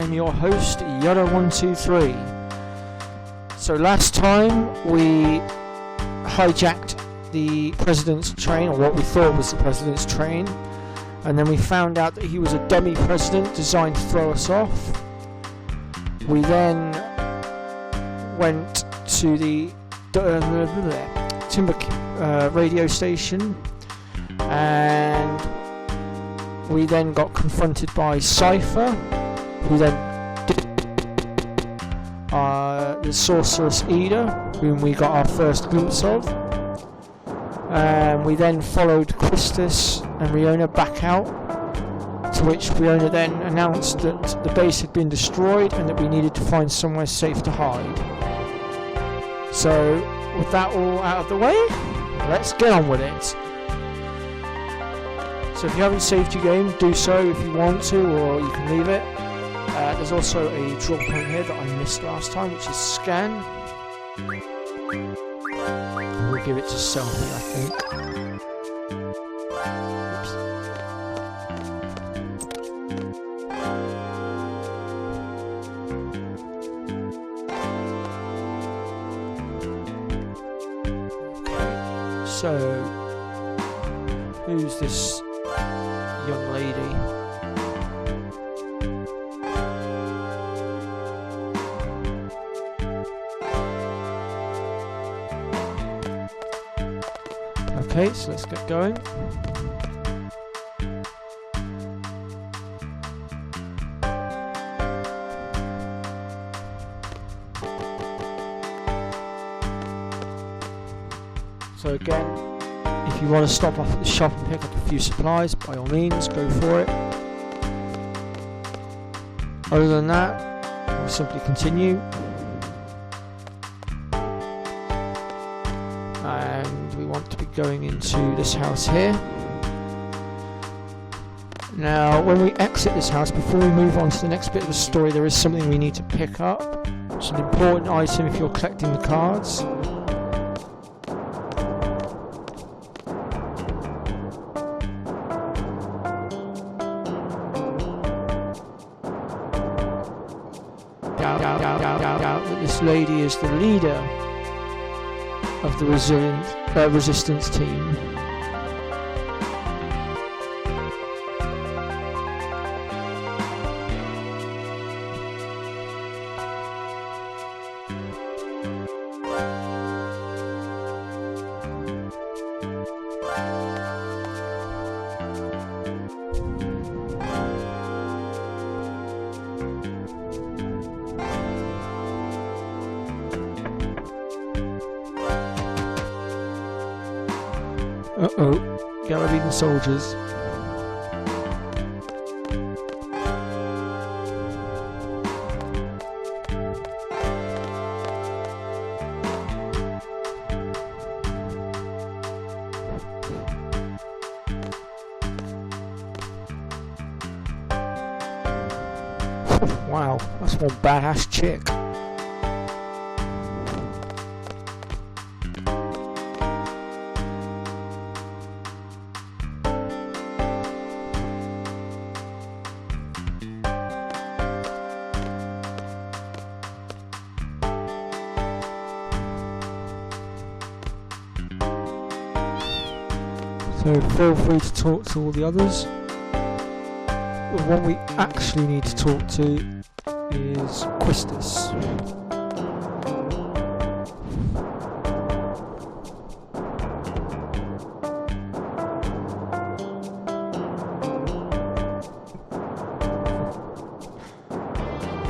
I'm your host, Yoda123. So last time we hijacked the president's train, or what we thought was the president's train, and then we found out that he was a dummy president designed to throw us off. We then went to the Timber radio station, and we then got confronted by Cypher, who then the sorceress Ida, whom we got our first glimpse of. We then followed Christus and Riona back out, to which Riona then announced that the base had been destroyed and that we needed to find somewhere safe to hide. So, with that all out of the way, let's get on with it. So if you haven't saved your game, do so if you want to, or you can leave it. There's also a draw point here that I missed last time, which is scan. We'll give it to Selfie, I think. Okay, so who's this young lady? Okay, so let's get going. So again, if you want to stop off at the shop and pick up a few supplies, by all means, go for it. Other than that, we'll simply continue. And we want to be going into this house here. Now, when we exit this house, before we move on to the next bit of the story, there is something we need to pick up. It's an important item if you're collecting the cards. That this lady is the leader of the resistance team. Uh-oh, Galabean soldiers. Wow, that's one badass chick. So feel free to talk to all the others. The one we actually need to talk to is Christus.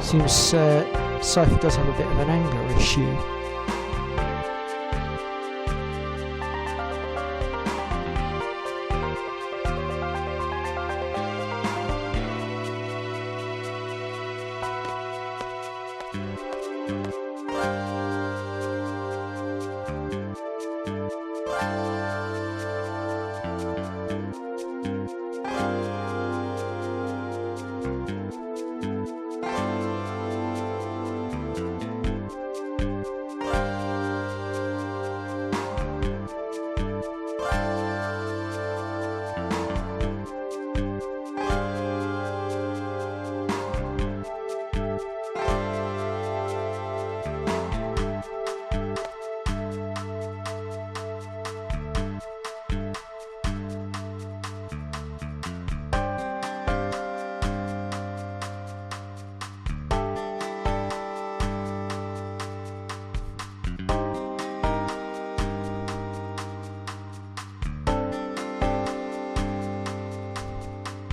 Seems Cypher does have a bit of an anger issue.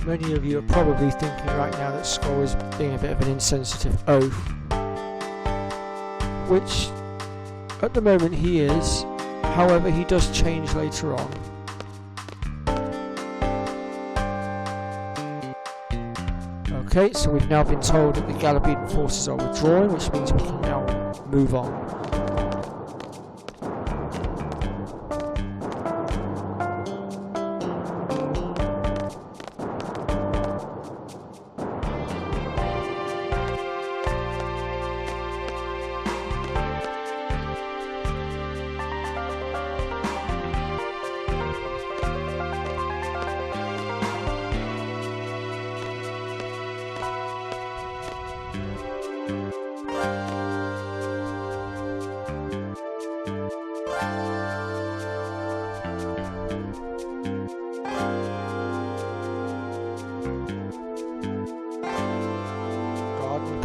Many of you are probably thinking right now that Skull is being a bit of an insensitive oaf, which at the moment he is. However, he does change later on. Okay, so we've now been told that the Galabean forces are withdrawing, which means we can now move on.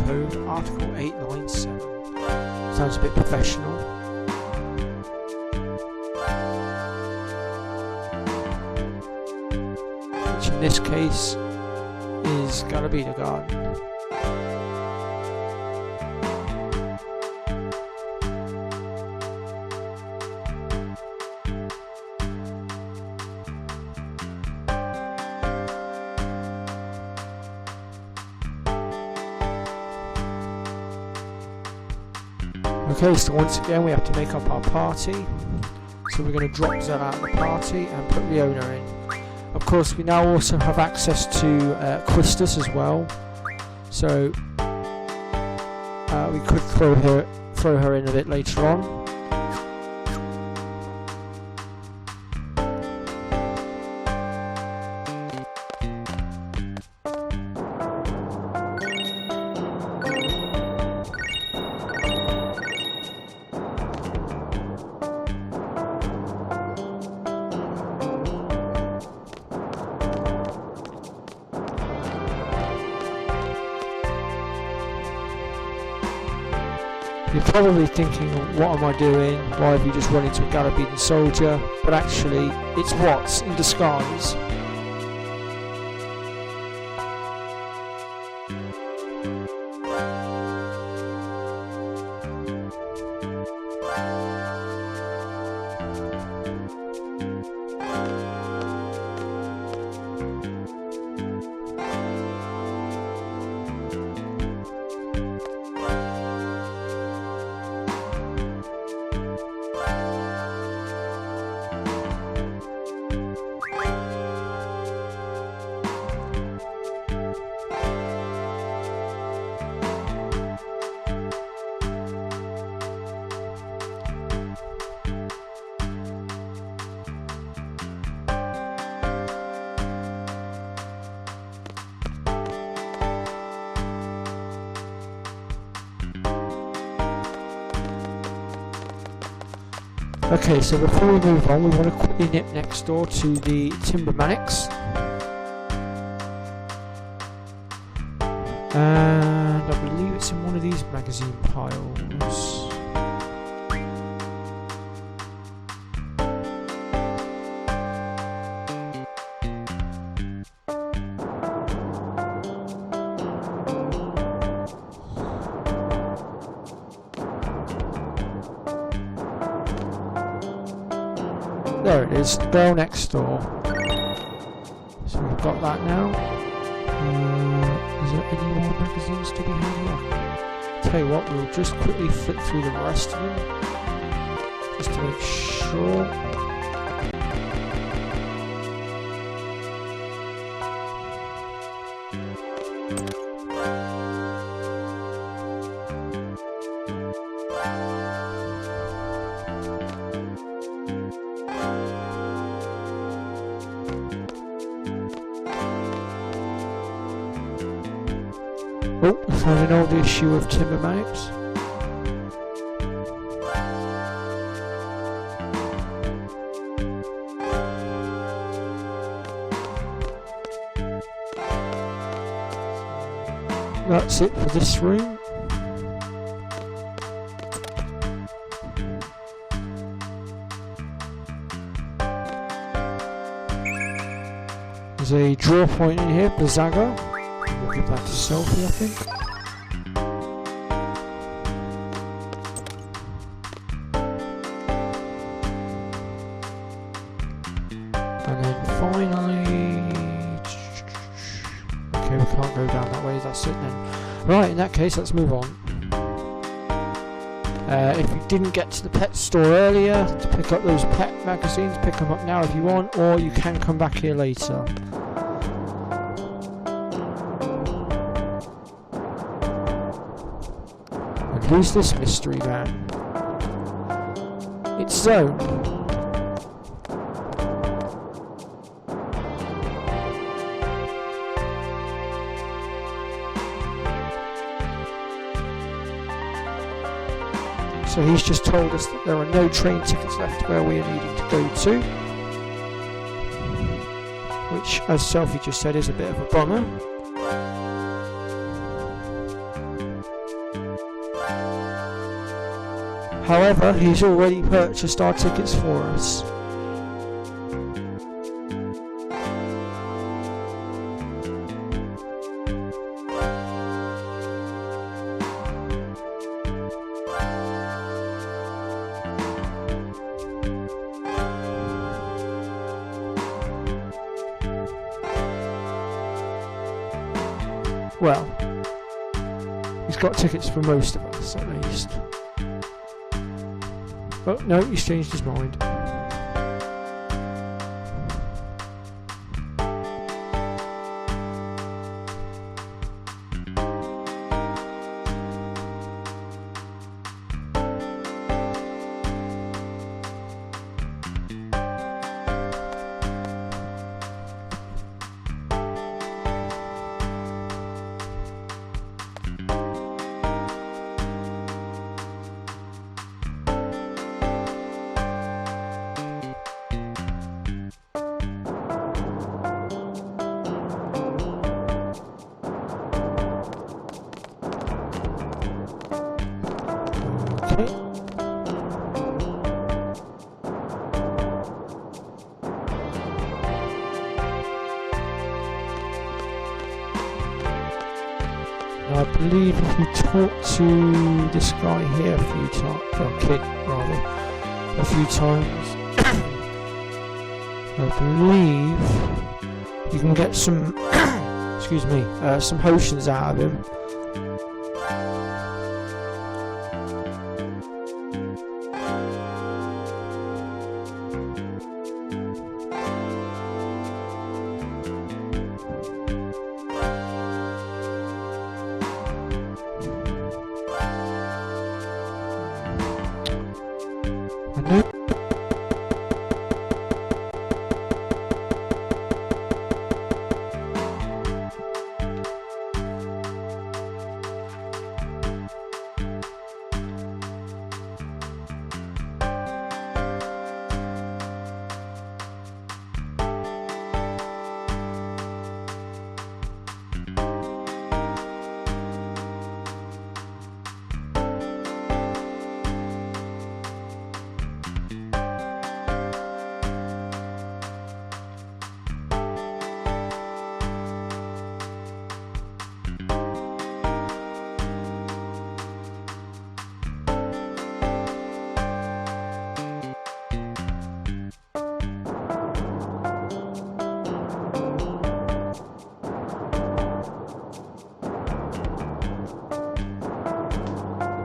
Code Article 897. Sounds a bit professional. Which in this case is Galabina Garden. Okay, so once again we have to make up our party. So we're going to drop Zell out of the party and put Leona in. Of course, we now also have access to Quistis as well. So we could throw her in a bit later on. You're probably thinking, what am I doing? Why have you just run into a Galabean soldier? But actually, it's Watts in disguise. Okay, so before we move on, we want to quickly nip next door to the Timbermanics. And I believe it's in one of these magazine piles. There it is, the girl next door. So we've got that now. Is there any more magazines to be had? Tell you what, we'll just quickly flip through the rest of them, just to make sure. Oh, I found an old issue of Timbermanics. That's it for this room. There's There's a draw point in here, Blizzaga. We'll give that to Selfie, I think. And then finally... Okay, we can't go down that way, that's it then. Right, in that case, let's move on. If you didn't get to the pet store earlier to pick up those pet magazines, pick them up now if you want, or you can come back here later. And who's this mystery man? It's Zone. So he's just told us that there are no train tickets left where we are needing to go to. Which, as Selfie just said, is a bit of a bummer. However, he's already purchased our tickets for us. Well, he's got tickets for most of us, at least. Oh, no, he's changed his mind. I believe if you talk to this guy here a few times, or kid rather, a few times, I believe you can get some, excuse me, some potions out of him.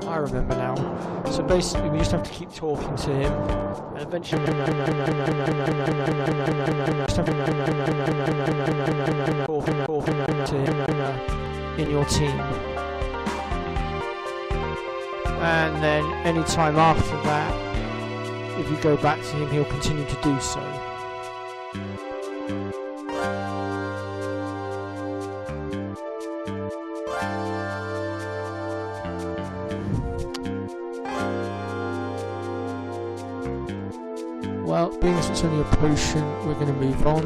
I remember now. So basically we just have to keep talking to him and eventually in your team. And then any time after that, if you go back to him, he'll continue to do so. Well, being as it's only a potion, we're going to move on.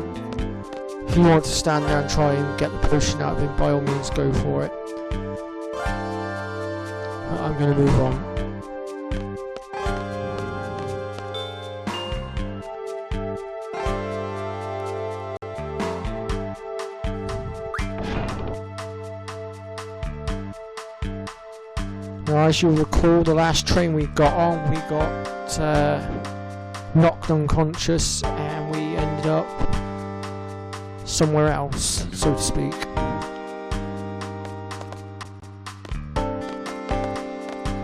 If you want to stand there and try and get the potion out of him, by all means go for it. But I'm going to move on. Now, as you'll recall, the last train we got on, we got knocked unconscious and we ended up somewhere else, so to speak.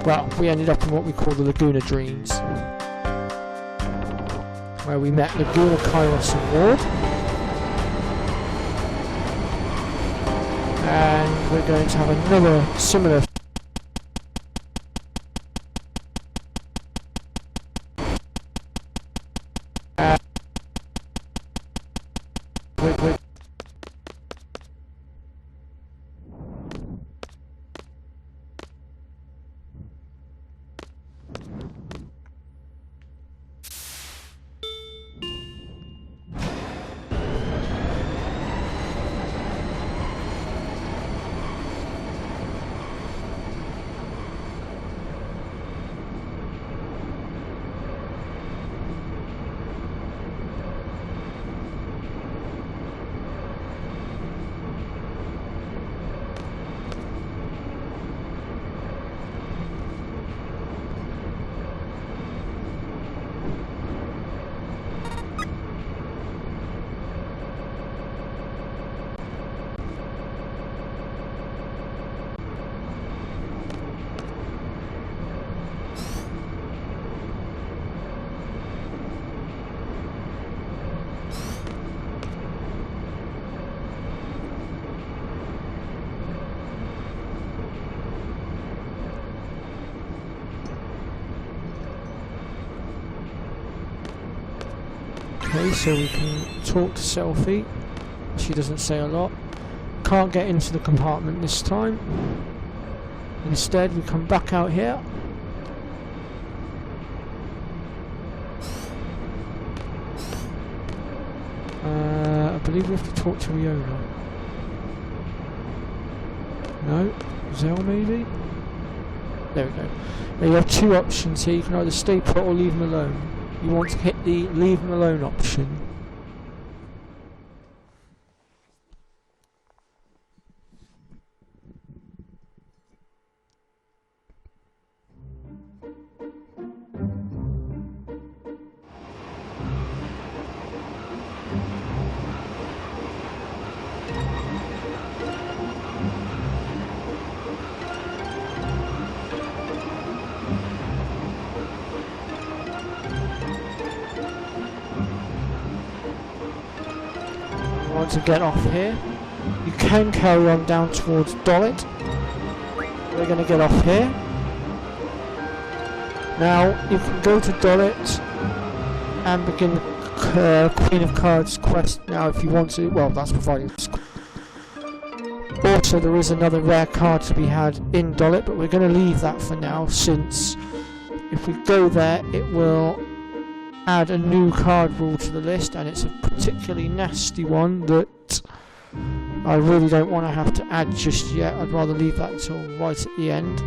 Well, we ended up in what we call the Laguna Dreams, where we met Laguna, Kairos and Ward. And we're going to have another similar Okay, so we can talk to Selfie. She doesn't say a lot. Can't get into the compartment this time. Instead, we come back out here. I believe we have to talk to Riona. No? Zell maybe? There we go. Now you have two options here. You can either stay put or leave him alone. You want to hit the leave him alone option. To get off here. You can carry on down towards Dollet. We're going to get off here. Now you can go to Dollet and begin the Queen of Cards quest now if you want to. Well, that's providing. Also, there is another rare card to be had in Dollet, but we're going to leave that for now, since if we go there it will add a new card rule to the list, and it's a particularly nasty one that I really don't want to have to add just yet. I'd rather leave that until right at the end.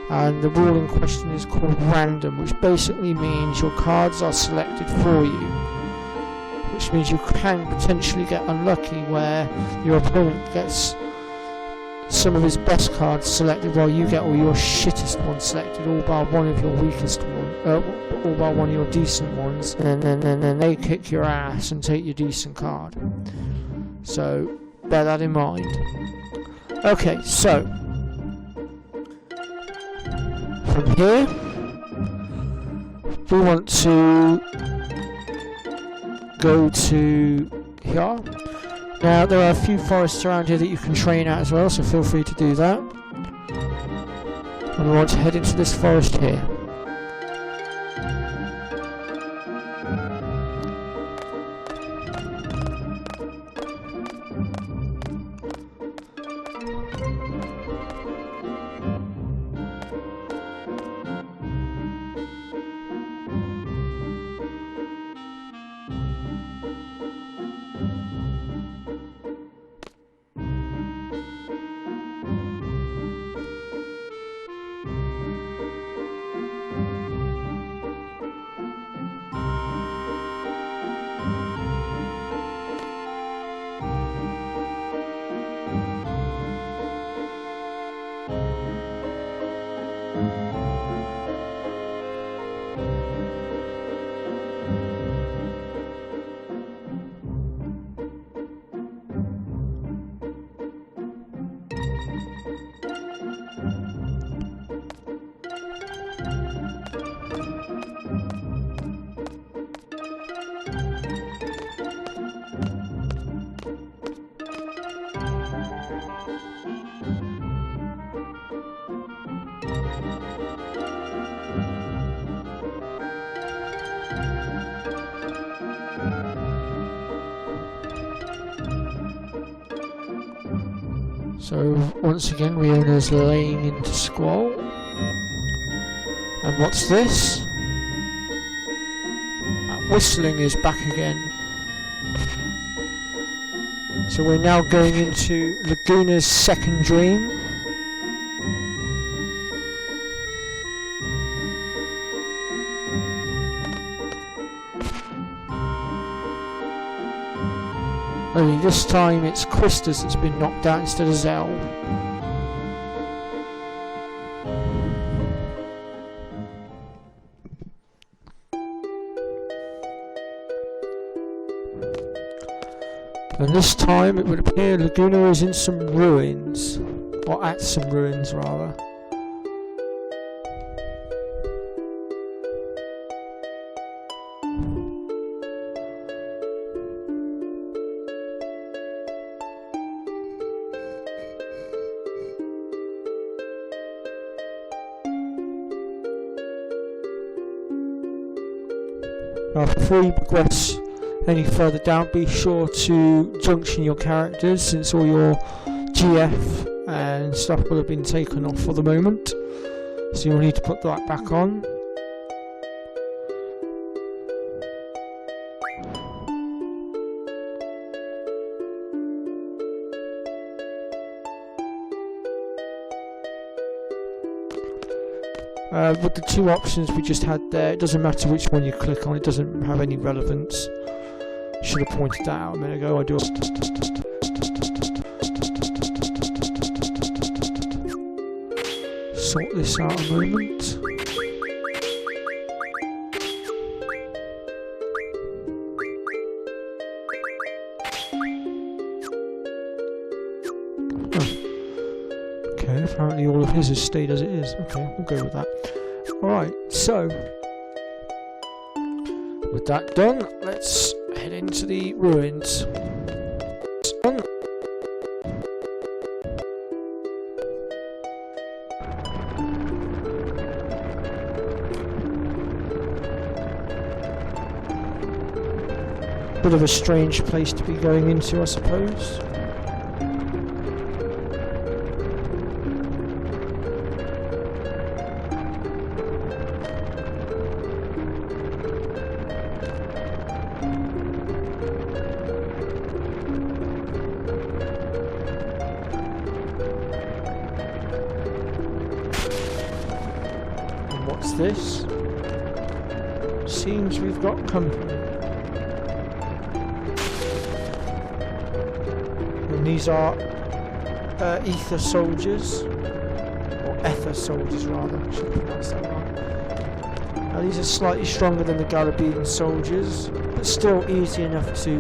And the rule in question is called random, which basically means your cards are selected for you, which means you can potentially get unlucky where your opponent gets some of his best cards selected while you get all your shittest ones selected, all bar one of your weakest ones, all bar one of your decent ones, and then they kick your ass and take your decent card. So bear that in mind. Okay, so from here we want to go to here. Now there are a few forests around here that you can train at as well, so feel free to do that. And we want to head into this forest here. So once again, Riona's laying into squall. And what's this? That whistling is back again. So we're now going into Laguna's second dream. Only this time it's Quistis that's been knocked out instead of Zell. And this time it would appear Laguna is in some ruins, or at some ruins rather. Now, before you progress any further down, be sure to junction your characters, since all your GF and stuff will have been taken off for the moment, so you'll need to put that back on. With the two options we just had there, it doesn't matter which one you click on, it doesn't have any relevance. Should have pointed that out a minute ago. I do. Sort this out a moment. Oh. Okay, apparently all of his has stayed as it is. Okay, we'll go with that. Alright, so with that done, let's head into the ruins. Bit of a strange place to be going into, I suppose. What's this? Seems we've got company. And these are ether soldiers, or ether soldiers rather, I should pronounce that right. Now these are slightly stronger than the Galabean soldiers, but still easy enough to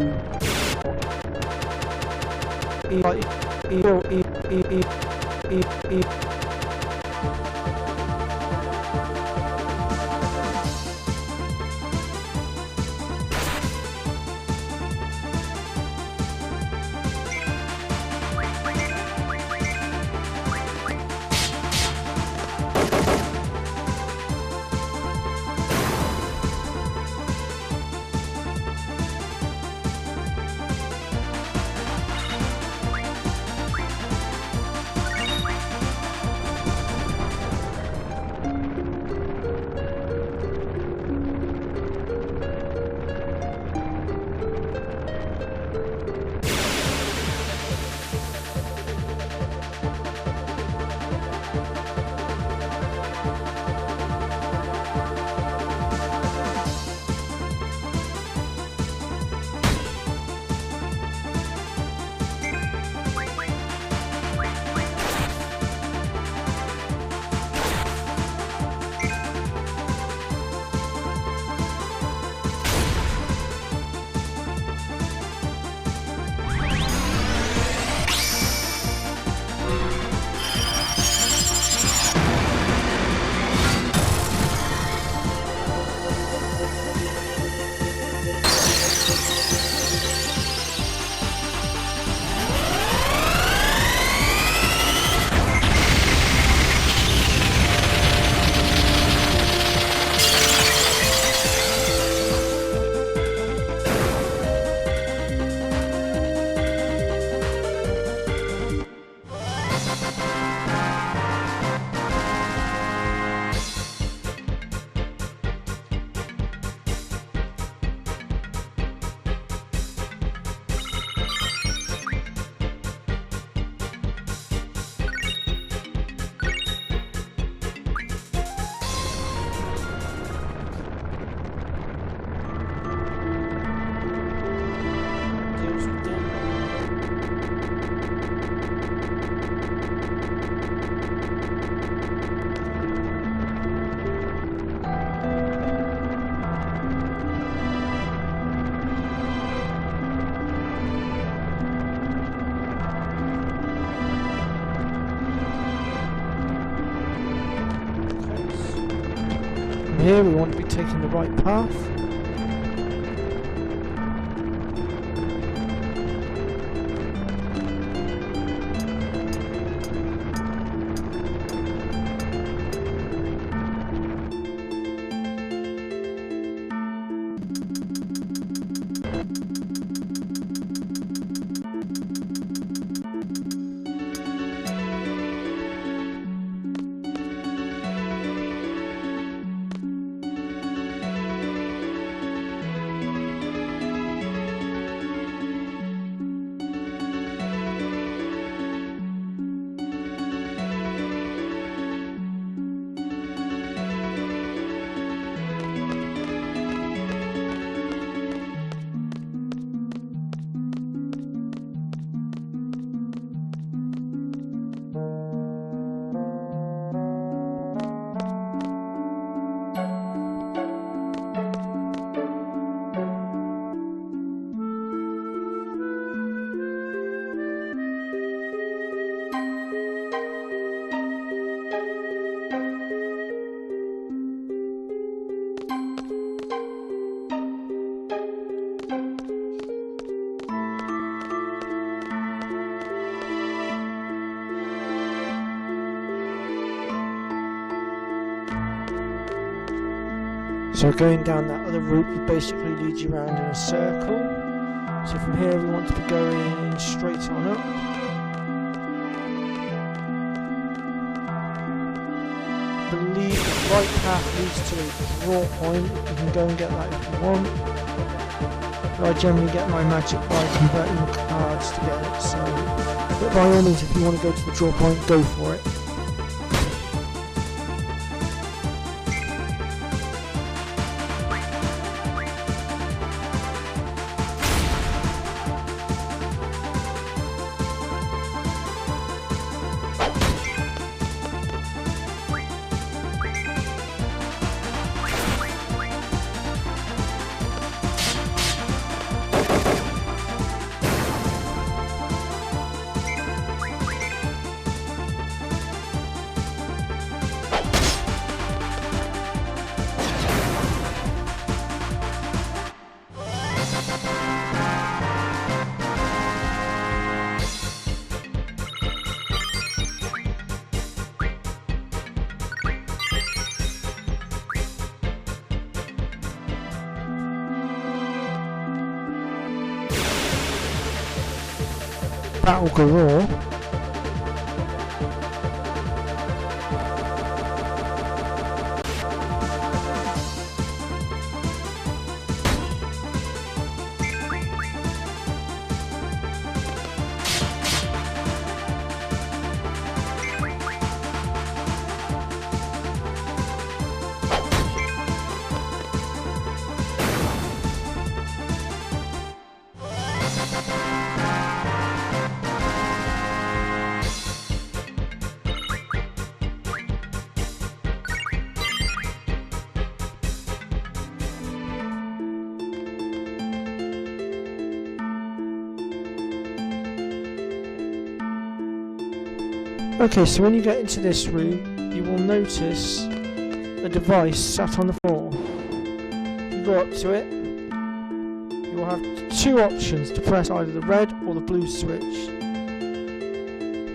here we want to be taking the right path. So going down that other route will basically lead you around in a circle. So from here we want to be going straight on up. I believe the right path leads to a draw point. You can go and get that if you want. But I generally get my magic by converting the cards to get it. So, but by all means, if you want to go to the draw point, go for it. Battle galore. Okay, so when you get into this room, you will notice a device sat on the floor. You go up to it, you will have two options to press either the red or the blue switch.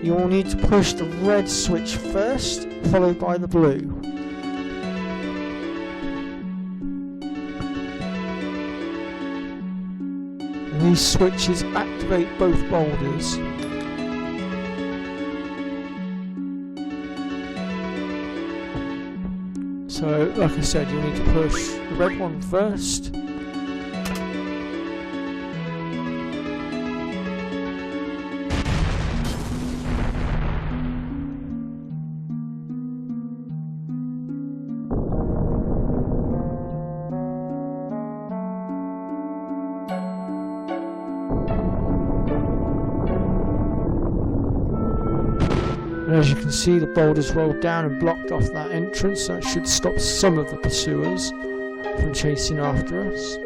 You will need to push the red switch first, followed by the blue. And these switches activate both boulders. So, like I said, you'll need to push the red one first. And as you can see, the boulders rolled down and blocked off that entrance, so it should stop some of the pursuers from chasing after us.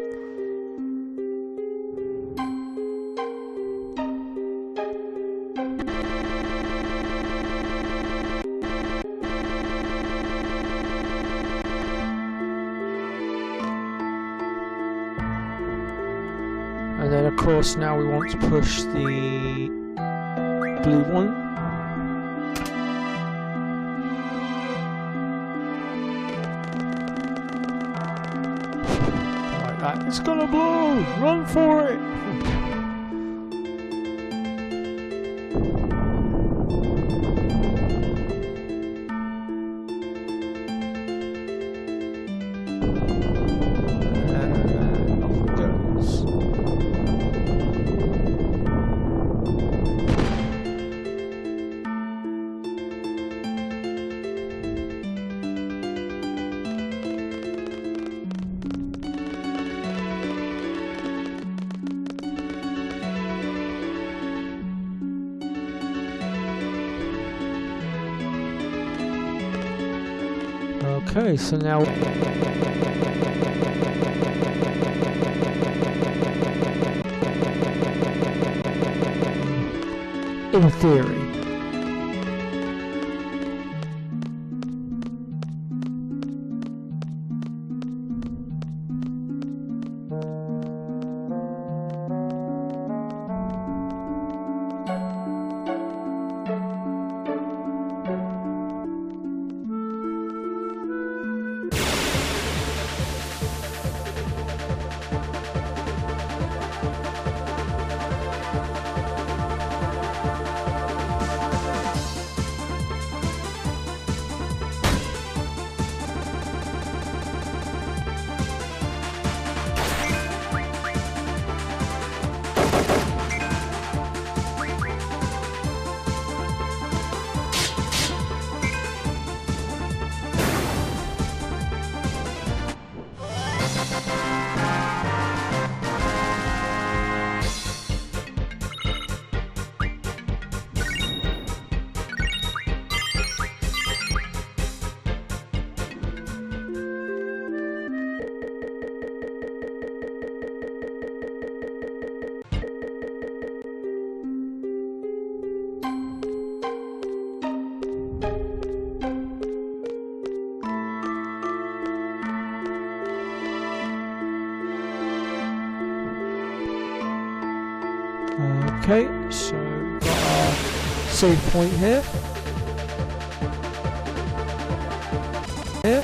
And then of course now we want to push the blue one. Like that. It's gonna blow! Run for it! Okay, so now in theory. Okay, so we've got our save point here. Here.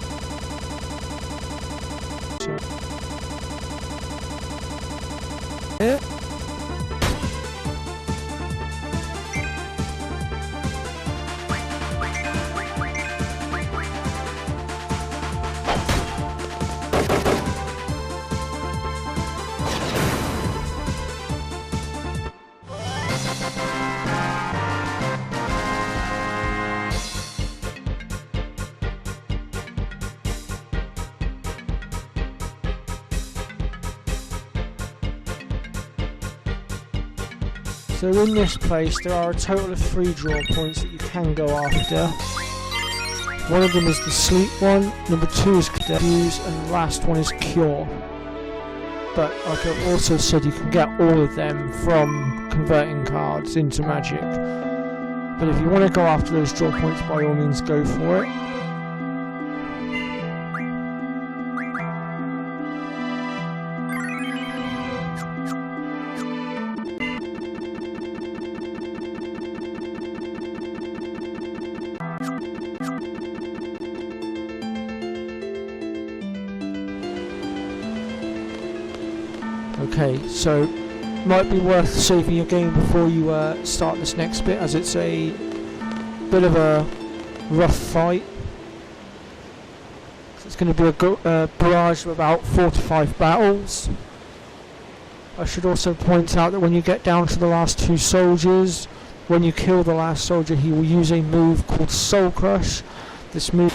So here. So in this place there are a total of 3 draw points that you can go after. One of them is the sleep one, number 2 is confuse, and the last one is cure. But like I've also said, you can get all of them from converting cards into magic. But if you want to go after those draw points, by all means go for it. Okay, so might be worth saving your game before you start this next bit, as it's a bit of a rough fight. So it's going to be a barrage of about 4 to 5 battles. I should also point out that when you get down to the last 2 soldiers, when you kill the last soldier, he will use a move called Soul Crush. This move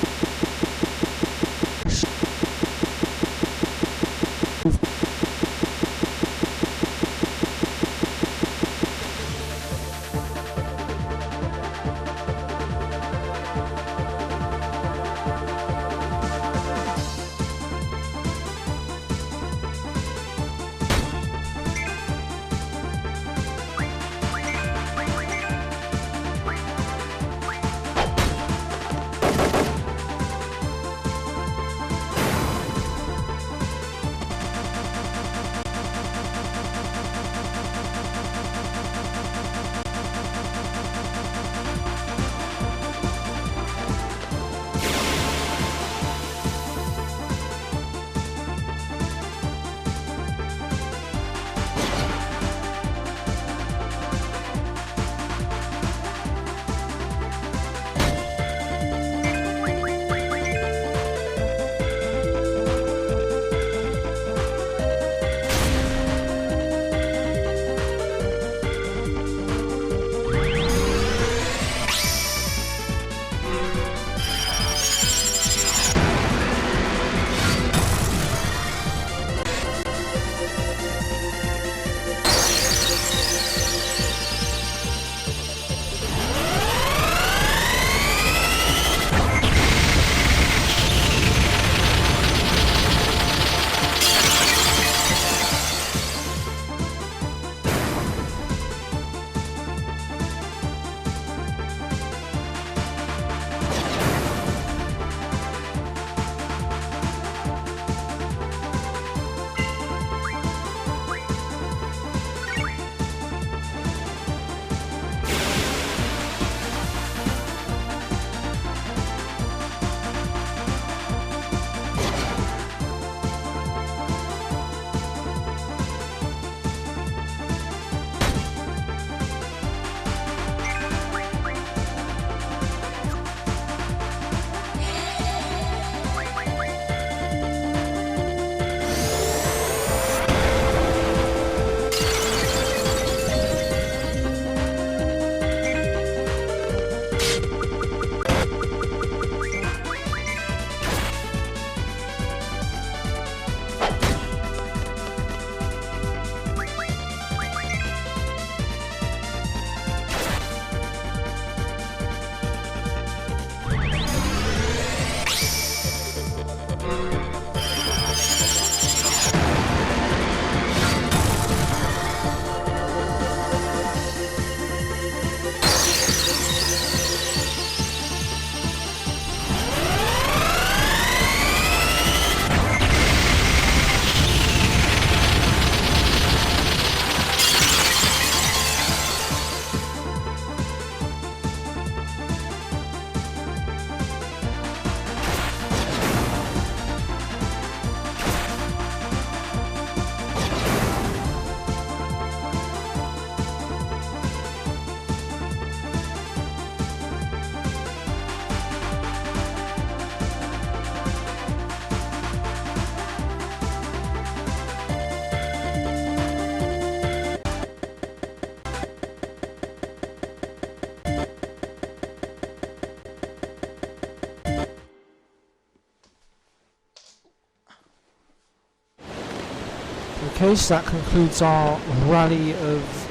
Okay, so that concludes our rally of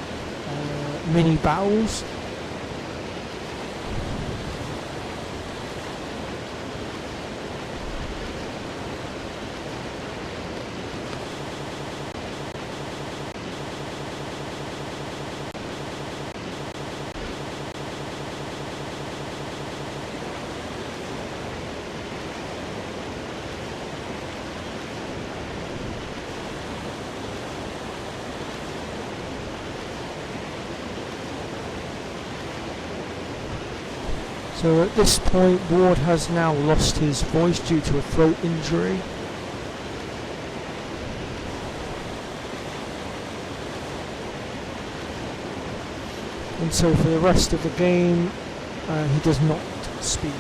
mini battles. So at this point, Ward has now lost his voice due to a throat injury. And so for the rest of the game, he does not speak.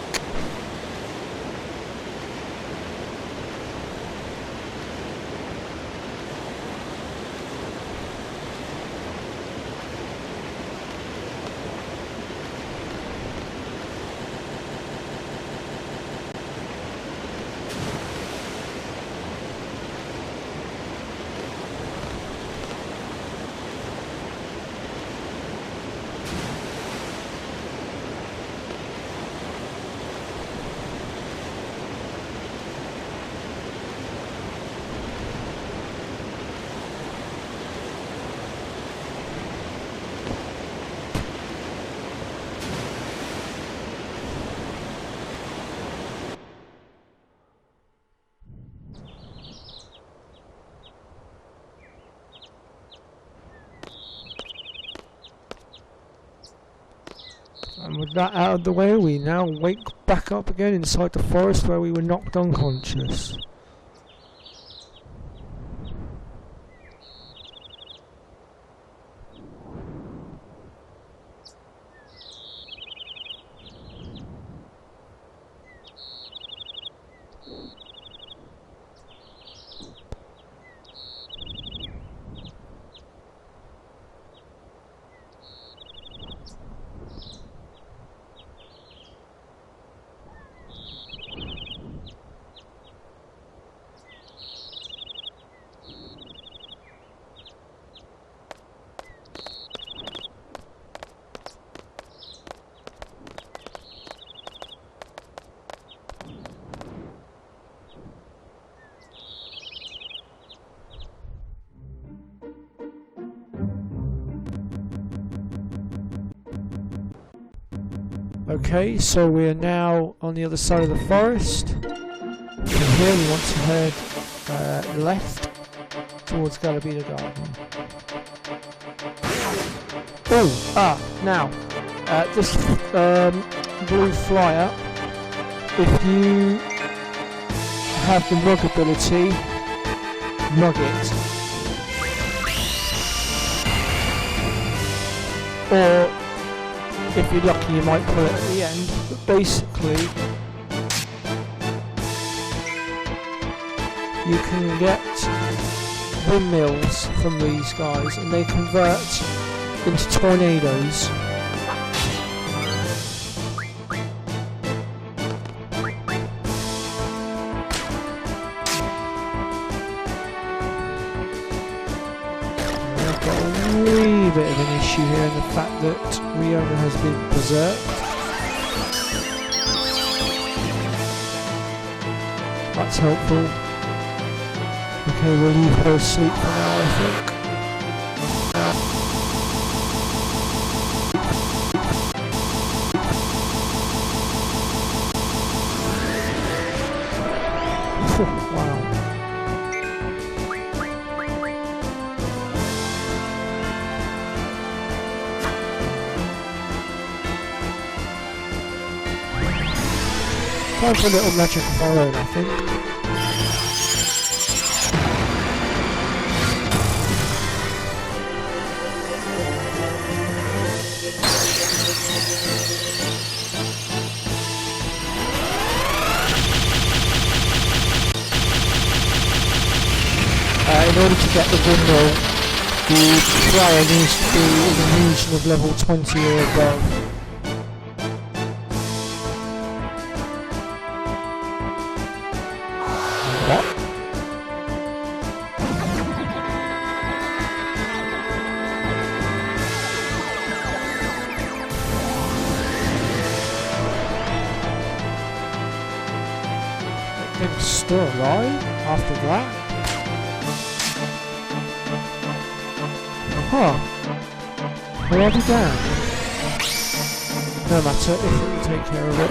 And with that out of the way, we now wake back up again inside the forest where we were knocked unconscious. Okay, so we're now on the other side of the forest. From here we want to head left towards Galabina Garden. Oh, now, this blue flyer, if you have the mug ability, mug it. Or if you're lucky, you might pull it at the end. But basically, you can get windmills from these guys, and they convert into tornadoes. I've got a wee bit of an issue here in the fact that Riona has been berserked. That's helpful. Okay, we'll leave her asleep for now, I think. Wow. Time for a little magic of our own, I think. In order to get the windmill, the player needs to be in the region of level 20 or above. What? thing's still alive after that? Huh. Well, I'll be damned. No matter if it will take care of it.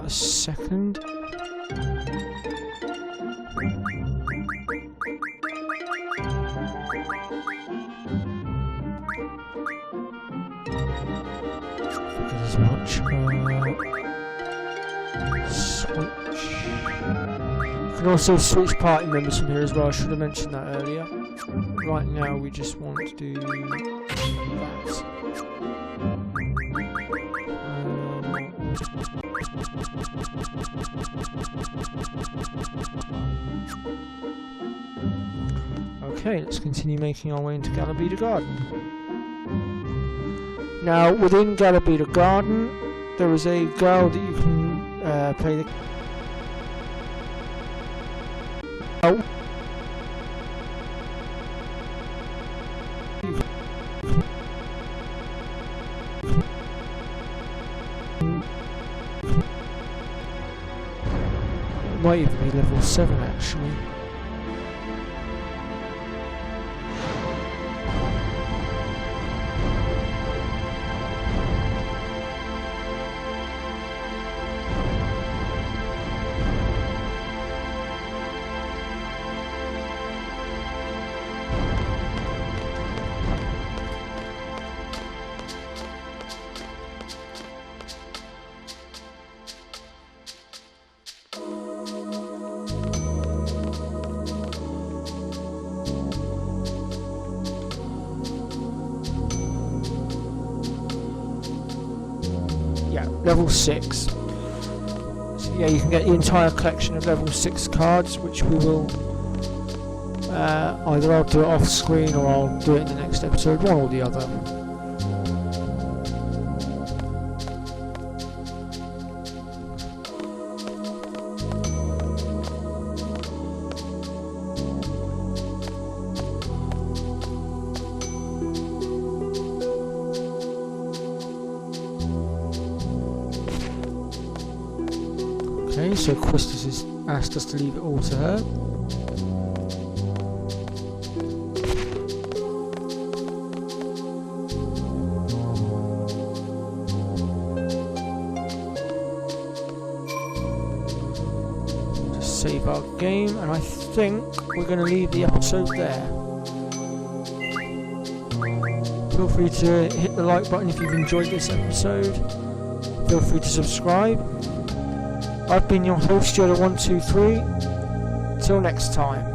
A second. As much. Switch. You can also switch party members from here as well. I should have mentioned that earlier. Right now, we just want to do that. Okay, let's continue making our way into Galabita Garden. Now, within Galabita Garden, there is a girl that you can play the... It might even be level 7 actually. Level 6. So yeah, you can get the entire collection of level 6 cards, which we will either I'll do it off screen or I'll do it in the next episode, one or the other. Okay, so Quistis has asked us to leave it all to her. Just save our game, and I think we're going to leave the episode there. Feel free to hit the like button if you've enjoyed this episode. Feel free to subscribe. I've been your host, Yoda123. Till next time.